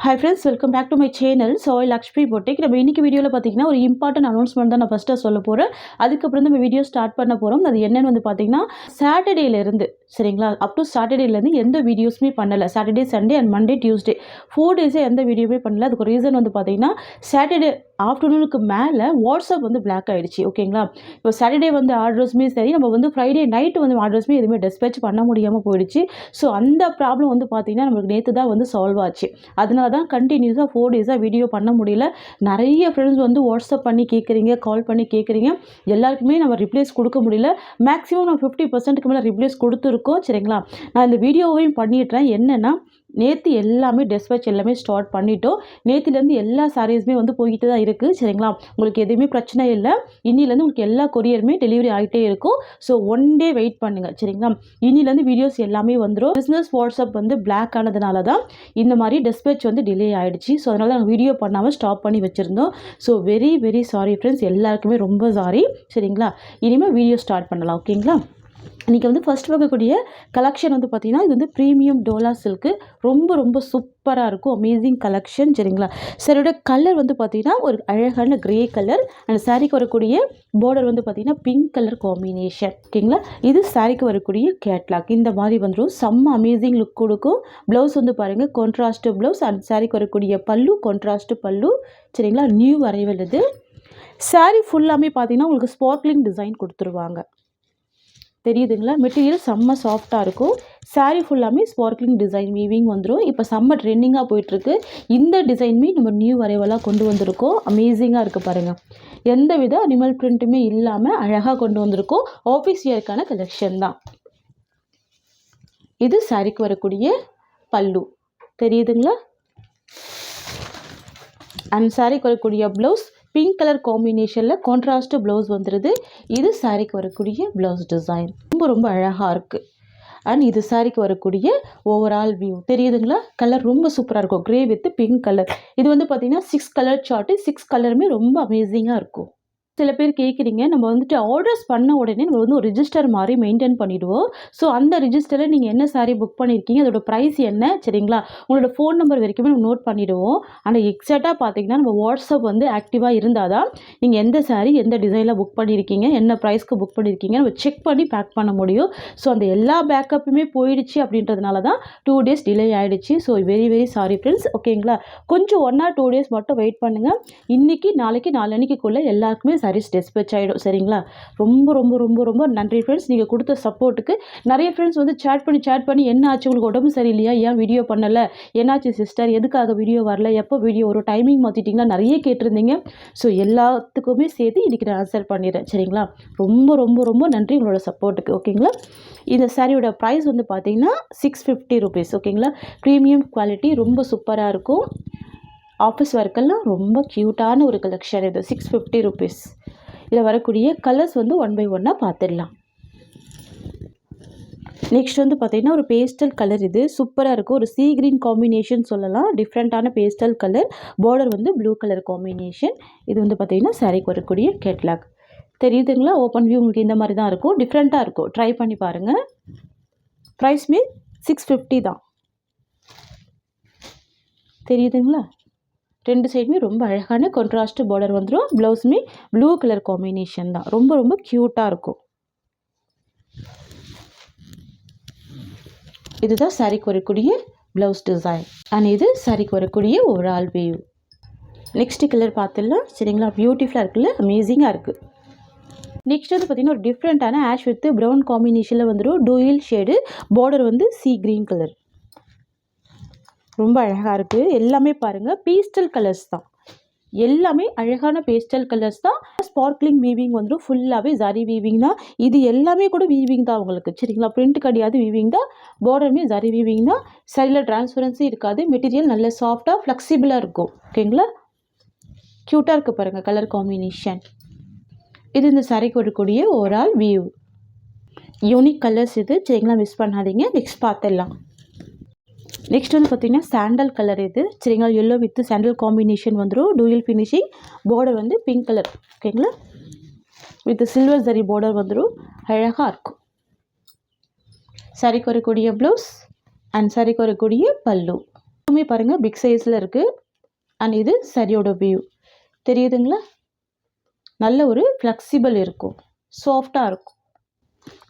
Hi friends, welcome back to my channel. So Lakshmi Boutique. நம்ம இன்னைக்கு வீடியோல பாத்தீங்கன்னா ஒரு இம்பார்ட்டன்ட் அனௌன்ஸ்மென்ட் தான் நான் ஃபர்ஸ்ட் சொல்ல போறேன். அதுக்கு அப்புறம் நம்ம வீடியோ ஸ்டார்ட் பண்ண போறோம். அது என்னன்னு வந்து பாத்தீங்கன்னா சாட்டர்டேல இருந்து சரிங்களா அப் டு சாட்டர்டேல இருந்து எந்த வீடியோஸ்மே பண்ணல. Saturday, Sunday and Monday, Tuesday 4 டேஸே எந்த வீடியோவே பண்ணல. அதுக்கு ரீசன் வந்து பாத்தீங்கன்னா சாட்டர்டே ஆஃப்டர்நூனுக்கு மேலே வாட்ஸ்அப் வந்து பிளாக் ஆகிடுச்சு. ஓகேங்களா, இப்போ சாட்டர்டே வந்து ஆர்டர்ஸுமே சரி, நம்ம வந்து ஃப்ரைடே நைட்டு வந்து ஆர்டர்ஸுமே எதுவுமே டிஸ்பேச் பண்ண முடியாமல் போயிடுச்சு. ஸோ அந்த ப்ராப்ளம் வந்து பார்த்திங்கன்னா நம்மளுக்கு நேற்று தான் வந்து சால்வ் ஆச்சு. அதனால தான் கண்டினியூஸாக 4 டேஸாக வீடியோ பண்ண முடியல. நிறைய ஃப்ரெண்ட்ஸ் வந்து வாட்ஸ்அப் பண்ணி கேட்குறீங்க, கால் பண்ணி கேட்குறீங்க. எல்லாருக்குமே நம்ம ரிப்ளைஸ் கொடுக்க முடியல. மேக்ஸிமம் நம்ம 50%க்கு மேலே ரிப்ளைஸ் கொடுத்துருக்கோம். சரிங்களா, நான் இந்த வீடியோவையும் பண்ணிடுறேன். என்னென்னா நேற்று எல்லாமே டிஸ்பேச் எல்லாமே ஸ்டார்ட் பண்ணிட்டோம். நேற்றுலேருந்து எல்லா சாரீஸுமே வந்து போய்கிட்டு தான் இருக்குது. சரிங்களா, உங்களுக்கு எதுவுமே பிரச்சனை இல்லை. இன்னிலேருந்து உங்களுக்கு எல்லா கொரியருமே டெலிவரி ஆகிட்டே இருக்கும். ஸோ 1 டே வெயிட் பண்ணுங்கள். சரிங்களா, இன்னிலேருந்து வீடியோஸ் எல்லாமே வந்துடும். பிஸ்னஸ் வாட்ஸ்அப் வந்து பிளாக் ஆனதுனால தான் இந்த மாதிரி டிஸ்பேச் வந்து டிலே ஆகிடுச்சு. ஸோ அதனால நாங்கள் வீடியோ பண்ணாமல் ஸ்டாப் பண்ணி வச்சுருந்தோம். So very very sorry friends, எல்லாருக்குமே ரொம்ப சாரி. சரிங்களா, இனிமேல் வீடியோ ஸ்டார்ட் பண்ணலாம். ஓகேங்களா, இன்றைக்கி வந்து ஃபஸ்ட் பார்க்கக்கூடிய கலெக்ஷன் வந்து பார்த்திங்கன்னா இது வந்து ப்ரீமியம் டோலா சில்க்கு. ரொம்ப ரொம்ப சூப்பராக இருக்கும். Amazing collection. சரிங்களா, சரியோட கலர் வந்து பார்த்திங்கன்னா ஒரு அழகான க்ரே கலர். அந்த சாரீக்கு வரக்கூடிய பார்டர் வந்து பார்த்திங்கன்னா பிங்க் கலர் காம்பினேஷன். ஓகேங்களா, இது சாரீக்கு வரக்கூடிய கேட்லாக். இந்த மாதிரி வந்துடும். செம்ம அமேசிங் லுக் கொடுக்கும். ப்ளவுஸ் வந்து பாருங்கள் கான்ட்ராஸ்ட்டு ப்ளவுஸ். அந்த சாரீக்கு வரக்கூடிய பல்லு கான்ட்ராஸ்ட்டு பல்லு. சரிங்களா, நியூ அரைவல் இது. சாரீ ஃபுல்லாமே பார்த்திங்கன்னா உங்களுக்கு ஸ்பார்க்லிங் டிசைன் கொடுத்துருவாங்க. தெரியுதுங்களா, மெட்டீரியல் செம்ம சாஃப்டாக இருக்கும். சாரீ ஃபுல்லாமே ஸ்பார்க்லிங் டிசைன் வீவிங் வந்துடும். இப்போ செம்ம ட்ரெண்டிங்காக போயிட்டுருக்கு. இந்த டிசைனுமே நம்ம நியூ வரைவலாக கொண்டு வந்திருக்கோம். அமேசிங்காக இருக்குது பாருங்கள். எந்த வித அனிமல் பிரிண்ட்டுமே இல்லாமல் அழகாக கொண்டு வந்திருக்கோம். ஆஃபீஸ் இயர்க்கான கலெக்ஷன் தான் இது. சாரீக்கு வரக்கூடிய பல்லு தெரியுதுங்களா, அண்ட் சாரீக்கு வரக்கூடிய ப்ளவுஸ் பிங்க் கலர் காம்பினேஷனில் கான்ட்ராஸ்ட் ப்ளவுஸ் வந்துடுது. இது சாரீக்கு வரக்கூடிய ப்ளவுஸ் டிசைன் ரொம்ப ரொம்ப அழகாக இருக்குது. அண்ட் இது சாரீக்கு வரக்கூடிய ஓவரால் வியூ தெரியுதுங்களா. கலர் ரொம்ப சூப்பராக இருக்கும். Grey with pink colour. இது வந்து பார்த்திங்கன்னா 6 கலர் சார்ட்டு. 6 கலருமே ரொம்ப அமேசிங்காக இருக்கும். சில பேர் கேட்குறீங்க, நம்ம வந்துட்டு ஆர்டர்ஸ் பண்ண உடனே நம்ம வந்து ஒரு ரிஜிஸ்டர் மாதிரி மெயின்டைன் பண்ணிவிடுவோம். ஸோ அந்த ரிஜிஸ்டரில் நீங்கள் என்ன சாரீ புக் பண்ணியிருக்கீங்க, அதோட ப்ரைஸ் என்ன, சரிங்களா, உங்களோட ஃபோன் நம்பர் வரைக்குமே நம்ம நோட் பண்ணிவிடுவோம். ஆனால் எக்ஸாக்டாக பார்த்தீங்கன்னா நம்ம வாட்ஸ்அப் வந்து ஆக்டிவாக இருந்தால் தான் நீங்கள் எந்த சாரீ எந்த டிசைனில் புக் பண்ணியிருக்கீங்க, என்ன ப்ரைஸ்க்கு புக் பண்ணியிருக்கீங்க நம்ம செக் பண்ணி பேக் பண்ண முடியும். ஸோ அந்த எல்லா பேக்கப்புமே போயிடுச்சு அப்படின்றதுனால தான் 2 டேஸ் டிலே ஆகிடுச்சு. So very very sorry friends. ஓகேங்களா, கொஞ்சம் 1 or 2 டேஸ் மட்டும் வெயிட் பண்ணுங்கள். இன்றைக்கி நாளைக்கு நாளன்னைக்குள்ளே எல்லாருக்குமே சாரீஸ் டிஸ்பேச் ஆகிடும். சரிங்களா, ரொம்ப ரொம்ப ரொம்ப ரொம்ப நன்றி ஃப்ரெண்ட்ஸ். நீங்கள் கொடுத்த சப்போர்ட்டுக்கு. நிறைய ஃப்ரெண்ட்ஸ் வந்து சேட் பண்ணி என்ன ஆச்சு, உங்களுக்கு உடம்பு சரியில்லையா, ஏன் வீடியோ பண்ணலை, என்னாச்சு சிஸ்டர், எதுக்காக வீடியோ வரல, எப்போ வீடியோ ஒரு டைமிங் மாற்றிட்டிங்கன்னா நிறைய கேட்டிருந்தீங்க. ஸோ எல்லாத்துக்குமே சேர்த்து இன்றைக்கி நான் ஆன்சர் பண்ணிடுறேன். சரிங்களா, ரொம்ப ரொம்ப ரொம்ப நன்றி உங்களோட சப்போர்ட்டுக்கு. ஓகேங்களா, இந்த சாரியோட ப்ரைஸ் வந்து பார்த்தீங்கன்னா 650 rupees. ஓகேங்களா, ப்ரீமியம் குவாலிட்டி ரொம்ப சூப்பராக இருக்கும். ஆஃபீஸ் ஒர்க்கெல்லாம் ரொம்ப க்யூட்டான ஒரு கலெக்ஷன் இது. 650 rupees. இதில் வரக்கூடிய கலர்ஸ் வந்து 1 by 1 பார்த்துடலாம். நெக்ஸ்ட் வந்து பார்த்திங்கன்னா ஒரு பேஸ்டல் கலர். இது சூப்பராக இருக்கும். ஒரு சீ கிரீன் காம்பினேஷன் சொல்லலாம். டிஃப்ரெண்ட்டான பேஸ்டல் கலர். பார்டர் வந்து ப்ளூ கலர் காம்பினேஷன். இது வந்து பார்த்திங்கன்னா சாரீக்கு வரக்கூடிய கேட்லாக். தெரியுதுங்களா, ஓப்பன் வியூ உங்களுக்கு இந்த மாதிரி தான் இருக்கும். டிஃப்ரெண்ட்டாக இருக்கும். ட்ரை பண்ணி பாருங்கள். ப்ரைஸ்மே 650 தான். தெரியுதுங்களா, 2 சைடுமே ரொம்ப அழகான கான்ட்ராஸ்ட் பார்டர் வந்துடும். ப்ளவுஸுமே ப்ளூ கலர் காம்பினேஷன் தான். ரொம்ப ரொம்ப க்யூட்டாக இருக்கும். இதுதான் சாரீக்கு வரக்கூடிய ப்ளவுஸ் டிசைன். அண்ட் இது சாரீக்கு வரக்கூடிய ஓவரால் வியூ. நெக்ஸ்ட் கலர் பார்த்துடலாம். சரிங்களா, பியூட்டிஃபுல்லாக இருக்குல்ல, அமேசிங்காக இருக்குது. நெக்ஸ்ட் வந்து பார்த்திங்கன்னா ஒரு டிஃப்ரெண்ட்டான ஆஷ் வித் ப்ரௌன் காம்பினேஷனில் வந்துடும். Dual shade. பார்டர் வந்து சீ க்ரீன் கலர். ரொம்ப அழகாக இருக்குது. எல்லாமே பாருங்கள் பேஸ்டல் கலர்ஸ் தான். எல்லாமே அழகான பேஸ்டல் கலர்ஸ் தான். ஸ்பார்க்லிங் வீவிங் வந்துடும். ஃபுல்லாகவே ஜரி வீவிங் தான். இது எல்லாமே கூட வீவிங் தான் உங்களுக்கு. சரிங்களா, பிரிண்ட் கிடையாது, வீவிங் தான். பார்டருமே ஜரி வீவிங் தான். சரியில் டிரான்ஸ்பரன்சி இருக்காது. மெட்டீரியல் நல்ல சாஃப்டாக ஃப்ளெக்சிபிளாக இருக்கும். ஓகேங்களா, க்யூட்டாக இருக்குது பாருங்கள் கலர் காம்பினேஷன். இது இந்த சாரீக்கு வரக்கூடிய ஓவரால் வியூ. யூனிக் கலர்ஸ் இது. சரிங்களா, மிஸ் பண்ணாதீங்க. நெக்ஸ்ட் பார்த்துடலாம். நெக்ஸ்ட் வந்து பார்த்திங்கன்னா சாண்டல் கலர். இது சரிங்களா, எல்லோ வித் சாண்டல் காம்பினேஷன் வந்துடும். Dual finishing. பார்டர் வந்து பிங்க் கலர். ஓகேங்களா, வித் சில்வர் ஜரி பார்டர் வந்துடும். அழகாக இருக்கும். சாரீக்கு வரக்கூடிய ப்ளவுஸ் அண்ட் சாரீக்கு வரக்கூடிய பல்லு. எல்லாமே பாருங்கள் பிக் சைஸில் இருக்குது. அண்ட் இது சரியோட வியூ தெரியுதுங்களா? நல்ல ஒரு ஃப்ளெக்சிபிள் இருக்கும், சாஃப்டாக இருக்கும்.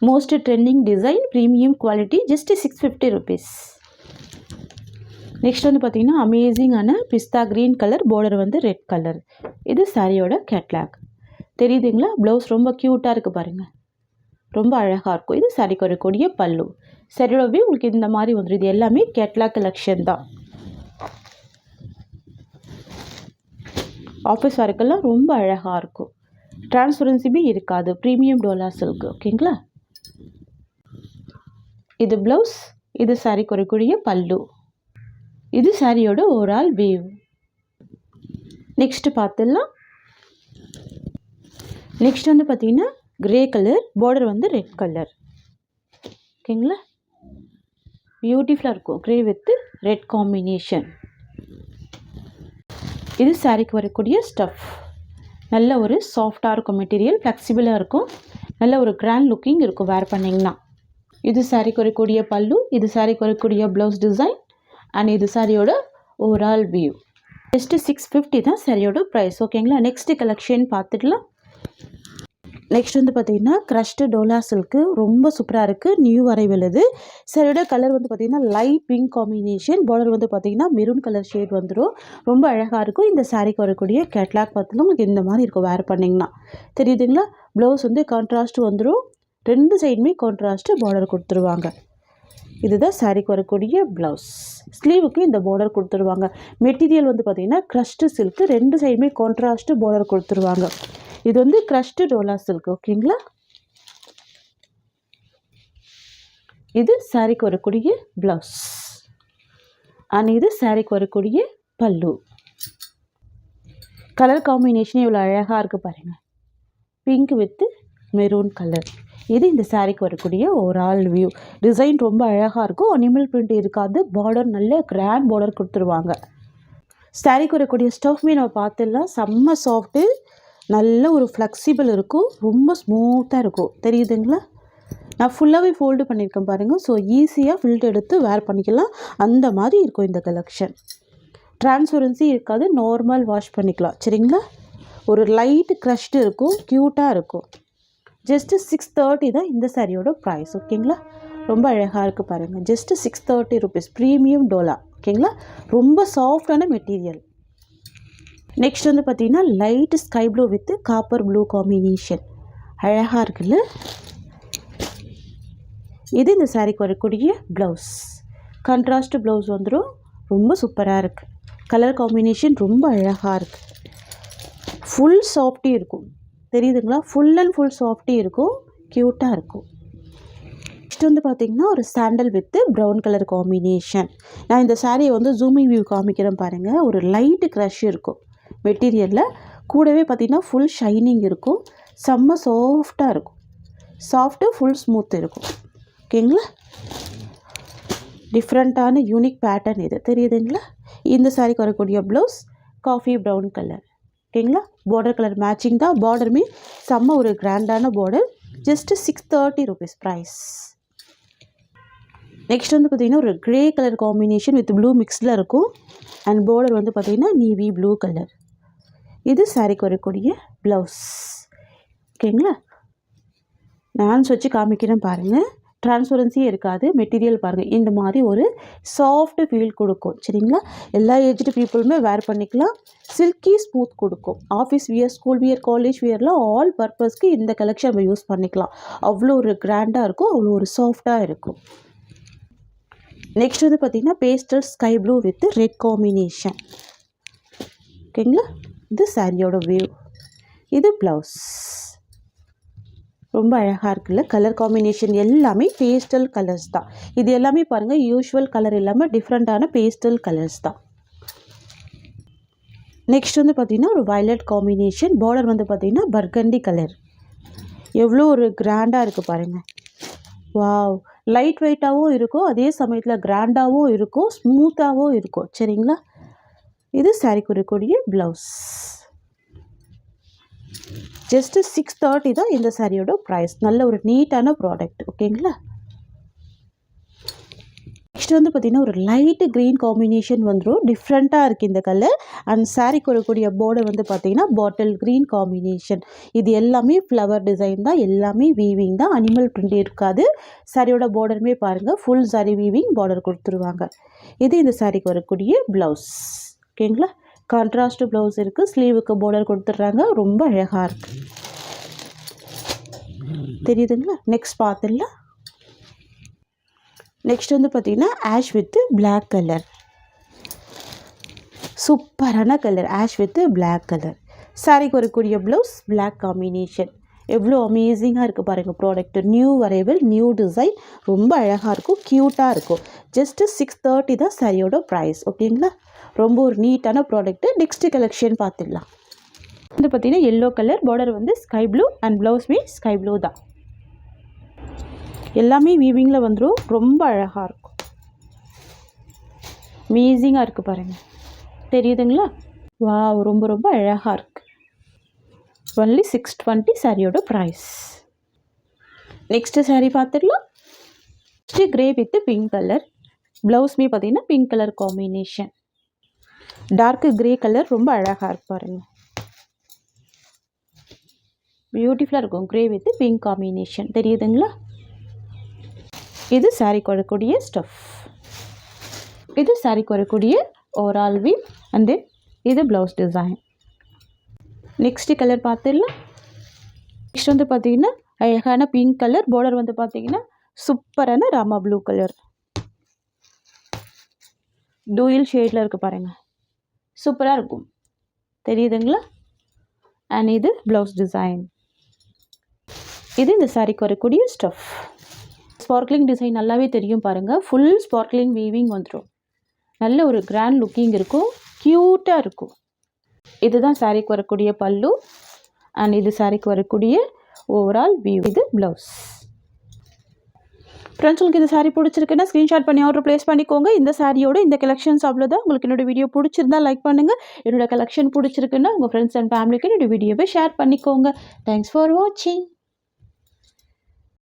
Most trending design, premium quality, just 650 rupees. Next வந்து பார்த்திங்கன்னா அமேசிங்கான பிஸ்தா க்ரீன் கலர், பார்டர் வந்து ரெட் கலர். இது சாரியோட கேட்லாக் தெரியுதுங்களா? ப்ளவுஸ் ரொம்ப க்யூட்டாக இருக்குது பாருங்கள், ரொம்ப அழகாக இருக்கும். இது சாரிக்கு வரக்கூடிய பல்லு. சாரியோட வியூ உங்களுக்கு இந்த மாதிரி வந்துடும். இது எல்லாமே கேட்லாக் கலெக்ஷன் தான். ஆஃபீஸ் ஒர்க்கெல்லாம் ரொம்ப அழகாக இருக்கும். டிரான்ஸ்பரன்சிபி இருக்காது. Premium Dola silk. ஓகேங்களா? இது ப்ளவுஸ், இது சாரிக்கு வரக்கூடிய பல்லு. இது சாரியோட ஓவரால் வியூ. நெக்ஸ்ட் பார்த்துடலாம். நெக்ஸ்ட் வந்து பார்த்தீங்கன்னா கிரே கலர், பார்டர் வந்து ரெட் கலர். ஓகேங்களா? பியூட்டிஃபுல்லாக இருக்கும். Grey with red combination. இது சாரிக்கு வரக்கூடிய ஸ்டஃப். நல்ல ஒரு சாஃப்டாக இருக்கும் மெட்டீரியல், ஃப்ளெக்சிபிளாக இருக்கும். நல்ல ஒரு கிராண்ட் லுக்கிங் இருக்கும் வேர் பண்ணிங்கன்னா. இது சாரிக்கு வரக்கூடிய பல்லு, இது சாரிக்கு வரக்கூடிய ப்ளவுஸ் டிசைன், அண்ட் இது சாரியோட ஓவரால் வியூ. ஜஸ்ட்டு 650 தான் சாரியோட ப்ரைஸ். ஓகேங்களா? நெக்ஸ்ட் கலெக்ஷன் பார்த்துக்கலாம். நெக்ஸ்ட் வந்து பார்த்திங்கன்னா க்ரஷ்டு டோலா சில்க்கு, ரொம்ப சூப்பராக இருக்குது. நியூ அரைவல் இது. சாரியோட கலர் வந்து பார்த்திங்கன்னா லைட் பிங்க் காம்பினேஷன். பார்டர் வந்து பார்த்திங்கன்னா மெரூன் கலர் ஷேட் வந்துடும். ரொம்ப அழகாக இருக்கும். இந்த சாரிக்கு வரக்கூடிய கேட்லாக் பார்த்திங்கன்னா உங்களுக்கு இந்த மாதிரி இருக்கும் வேர் பண்ணிங்கன்னா. தெரியுதுங்களா? ப்ளவுஸ் வந்து கான்ட்ராஸ்ட் வந்துடும். ரெண்டு சைடுமே கான்ட்ராஸ்ட்டு பார்டர் கொடுத்துருவாங்க. இதுதான் சாரிக்கு வரக்கூடிய ப்ளவுஸ். ஸ்லீவுக்கு இந்த பார்டர் கொடுத்துருவாங்க. மெட்டீரியல் வந்து பார்த்திங்கன்னா க்ரஷ்டு சில்க்கு, ரெண்டு சைடுமே கான்ட்ராஸ்ட்டு பார்டர் கொடுத்துருவாங்க. இது வந்து க்ரஷ்டு டோலா சில்க். ஓகேங்களா? இது சாரிக்கு வரக்கூடிய ப்ளவுஸ், அண்ட் இது சாரிக்கு வரக்கூடிய பல்லு. கலர் காம்பினேஷன் இவ்வளோ அழகாக இருக்குது பாருங்கள். Pink with maroon colour. இது இந்த சாரிக்கு வரக்கூடிய ஓவரால் வியூ. டிசைன் ரொம்ப அழகாக இருக்கும். அனிமல் பிரிண்ட் இருக்காது. பார்டர் நல்ல கிராண்ட் பார்டர் கொடுத்துருவாங்க. சாரிக்கு வரக்கூடிய ஸ்டஃப்மே நம்ம பார்த்துடலாம். செம்ம சாஃப்ட்டு, நல்ல ஒரு ஃப்ளெக்சிபிள் இருக்கும். ரொம்ப ஸ்மூத்தாக இருக்கும். தெரியுதுங்களா? நான் ஃபுல்லாகவே ஃபோல்டு பண்ணியிருக்கேன் பாருங்கள். ஸோ ஈஸியாக ஃபில்ட் எடுத்து வேர் பண்ணிக்கலாம். அந்த மாதிரி இருக்கும் இந்த கலெக்ஷன். டிரான்ஸ்பரன்சி இருக்காது. நார்மல் வாஷ் பண்ணிக்கலாம். சரிங்களா? ஒரு லைட் க்ரஷ்டு இருக்கும். க்யூட்டாக இருக்கும். ஜஸ்ட்டு 630 தான் இந்த சாரியோட ப்ரைஸ். ஓகேங்களா? ரொம்ப அழகாக இருக்குது பாருங்கள். Just 630 rupees. ப்ரீமியம் டோலா. ஓகேங்களா? ரொம்ப சாஃப்டான மெட்டீரியல். நெக்ஸ்ட் வந்து பார்த்திங்கன்னா light sky blue with copper blue combination. அழகாக இருக்குல்ல? இது இந்த சாரிக்கு வரக்கூடிய ப்ளவுஸ். கான்ட்ராஸ்ட் ப்ளவுஸ் வந்துடும். ரொம்ப சூப்பராக இருக்குது. கலர் காம்பினேஷன் ரொம்ப அழகாக இருக்குது. ஃபுல் சாஃப்டி இருக்கும். தெரியுதுங்களா? ஃபுல் அண்ட் ஃபுல் சாஃப்டி இருக்கும். க்யூட்டாக இருக்கும். நெக்ஸ்ட் வந்து பார்த்திங்கன்னா ஒரு sandal with brown colour combination. நான் இந்த சாரியை வந்து ஜூமிங் வியூ காமிக்கிறேன் பாருங்கள். ஒரு லைட்டு க்ரஷ் இருக்கும் மெட்டீரியலில். கூடவே பார்த்திங்கன்னா ஃபுல் ஷைனிங் இருக்கும். செம்ம சாஃப்டாக இருக்கும். சாஃப்ட்டு ஃபுல் ஸ்மூத் இருக்கும். ஓகேங்களா? டிஃப்ரெண்ட்டான யூனிக் பேட்டர்ன் இது. தெரியுதுங்களா? இந்த சாரிக்கு வரக்கூடிய ப்ளவுஸ் காஃபி ப்ரௌன் கலர். ஓகேங்களா? பார்டர் கலர் மேட்சிங் தான். பார்டருமே செம்ம ஒரு கிராண்டான border. Just 630 rupees price. Next வந்து பார்த்திங்கன்னா ஒரு grey colour combination with blue மிக்ஸில் இருக்கும். அண்ட் பார்டர் வந்து பார்த்திங்கன்னா நேவி ப்ளூ கலர். இது சாரிக்கு வரக்கூடிய ப்ளவுஸ். ஓகேங்களா? நான் வச்சு காமிக்கிறேன் பாருங்கள். டிரான்ஸ்பரன்சியே இருக்காது. மெட்டீரியல் பாருங்கள். இந்த மாதிரி ஒரு சாஃப்ட் ஃபீல் கொடுக்கும். சரிங்களா? எல்லா ஏஜ்டு பீப்புளுமே வேர் பண்ணிக்கலாம். சில்கி ஸ்மூத் கொடுக்கும். Office wear, school wear, college வியர்லாம் ஆல் பர்பஸ்க்கு இந்த கலெக்ஷன் நம்ம யூஸ் பண்ணிக்கலாம். அவ்வளோ ஒரு கிராண்டாக இருக்கும். அவ்வளோ ஒரு சாஃப்டாக இருக்கும். நெக்ஸ்ட் வந்து பார்த்திங்கன்னா pastel sky blue with red combination. ஓகேங்களா? இது சாரியோட வியூ. இது ப்ளவுஸ். ரொம்ப அழகாக இருக்குல்ல? கலர் காம்பினேஷன் எல்லாமே பேஸ்டல் கலர்ஸ் தான். இது எல்லாமே பாருங்கள் யூஷுவல் கலர் இல்லாமல் டிஃப்ரெண்ட்டான பேஸ்டல் கலர்ஸ் தான். நெக்ஸ்ட் வந்து பார்த்திங்கன்னா ஒரு வயலட் காம்பினேஷன். பார்டர் வந்து பார்த்திங்கன்னா பர்கண்டி கலர். எவ்வளோ ஒரு கிராண்டாக இருக்குது பாருங்கள். வாவ்! லைட் வெயிட்டாகவும் இருக்கும். அதே சமயத்தில் கிராண்டாகவும் இருக்கும். ஸ்மூத்தாகவும் இருக்கும். சரிங்களா? இது சாரிக்கு வரக்கூடிய ப்ளவுஸ். ஜஸ்ட்டு 630 தான் இந்த சாரியோட ப்ரைஸ். நல்ல ஒரு நீட்டான ப்ராடக்ட். ஓகேங்களா? நெக்ஸ்ட் வந்து பார்த்திங்கன்னா ஒரு லைட்டு க்ரீன் காம்பினேஷன் வந்துடும். டிஃப்ரெண்ட்டாக இருக்குது இந்த கலர். அண்ட் சாரீக்கு வரக்கூடிய பார்டர் வந்து பார்த்திங்கன்னா பாட்டில் க்ரீன் காம்பினேஷன். இது எல்லாமே ஃப்ளவர் டிசைன் தான், எல்லாமே வீவிங் தான், அனிமல் பிரிண்ட் இருக்காது. சாரியோட பார்டருமே பாருங்கள், ஃபுல் சாரி வீவிங் பார்டர் கொடுத்துருவாங்க. இது இந்த சாரிக்கு வரக்கூடிய ப்ளவுஸ். ஓகேங்களா, கான்ட்ராஸ்ட் ப்ளவுஸ் இருக்குது, ஸ்லீவுக்கு பார்டர் கொடுத்துட்றாங்க. ரொம்ப அழகாக இருக்குது, தெரியுதுங்களா? நெக்ஸ்ட் பார்த்துடலாம். நெக்ஸ்ட் வந்து பார்த்திங்கன்னா ஆஷ் வித் பிளாக் கலர். சூப்பரான colour, ash with black colour. சாரிக்கு வரக்கூடிய ப்ளவுஸ் பிளாக் காம்பினேஷன். எவ்வளோ அமேசிங்காக இருக்குது பாருங்கள் product. New arrival, new design, ரொம்ப அழகாக இருக்கும், க்யூட்டாக இருக்கும். ஜஸ்ட்டு 630 தான் சாரியோட ப்ரைஸ். ஓகேங்களா, ரொம்ப ஒரு நீட்டான ப்ராடக்ட்டு. நெக்ஸ்ட்டு கலெக்ஷன் பார்த்துடலாம். வந்து பார்த்திங்கன்னா எல்லோ கலர், பார்டர் வந்து ஸ்கை ப்ளூ அண்ட் ப்ளவுஸ்மே ஸ்கை ப்ளூ தான். எல்லாமே வீவிங்கில் வந்துடும், ரொம்ப அழகாக இருக்கும், அமேசிங்காக இருக்குது பாருங்கள், தெரியுதுங்களா? வாவ், ரொம்ப ரொம்ப அழகாக இருக்குது. ஒன்லி 620 சாரியோட ப்ரைஸ். நெக்ஸ்ட்டு சாரீ பார்த்துடலாம். Next grey with pink colour. ப்ளவுஸ்மே பார்த்திங்கன்னா pink colour combination. Dark grey colour, ரொம்ப அழகாக இருக்கு பாருங்கள், பியூட்டிஃபுல்லாக இருக்கும். க்ரே வித் பிங்க் காம்பினேஷன், தெரியுதுங்களா? இது சாரிக்கு வரக்கூடிய ஸ்டஃப். இது சாரிக்கு வரக்கூடிய ஓவரால் வீவ் அண்ட் தென் இது ப்ளவுஸ் டிசைன். நெக்ஸ்ட் கலர் பார்த்துடலாம். நெக்ஸ்ட் வந்து பார்த்திங்கன்னா அழகான பிங்க் கலர், பார்டர் வந்து பார்த்திங்கன்னா சூப்பரான ராமா ப்ளூ கலர், டூயல் ஷேடில் இருக்குது பாருங்கள், சூப்பராக இருக்கும், தெரியுதுங்களா? அண்ட் இது ப்ளவுஸ் டிசைன். இது இந்த சாரிக்கு வரக்கூடிய ஸ்டஃப். ஸ்பார்க்லிங் டிசைன் நல்லாவே தெரியும் பாருங்கள், ஃபுல் ஸ்பார்க்லிங் வீவிங் வந்துடும். நல்ல ஒரு கிராண்ட் லுக்கிங் இருக்கும், க்யூட்டாக இருக்கும். இதுதான் சாரிக்கு வரக்கூடிய பல்லு அண்ட் இது சாரிக்கு வரக்கூடிய ஓவரால் வியூ. இது ப்ளவுஸ். ஃப்ரெண்ட்ஸ், உங்களுக்கு இந்த சாரீ பிடிச்சிருக்குன்னா ஸ்க்ரீன்ஷாட் பண்ணி ஆர்டர் ப்ளேஸ் பண்ணிக்கோங்க. இந்த சாரியோட இந்த கலெக்ஷன்ஸ் அவ்வளோதான். உங்களுக்கு என்னோட வீடியோ பிடிச்சிருந்தா லைக் பண்ணுங்கள். என்னோட கலெக்ஷன் பிடிச்சிருக்குன்னா உங்கள் ஃப்ரெண்ட்ஸ் அண்ட் ஃபேமிலிக்கு என்னோட வீடியோவை ஷேர் பண்ணிக்கோங்க. தேங்க்ஸ் ஃபார் வாட்சிங்.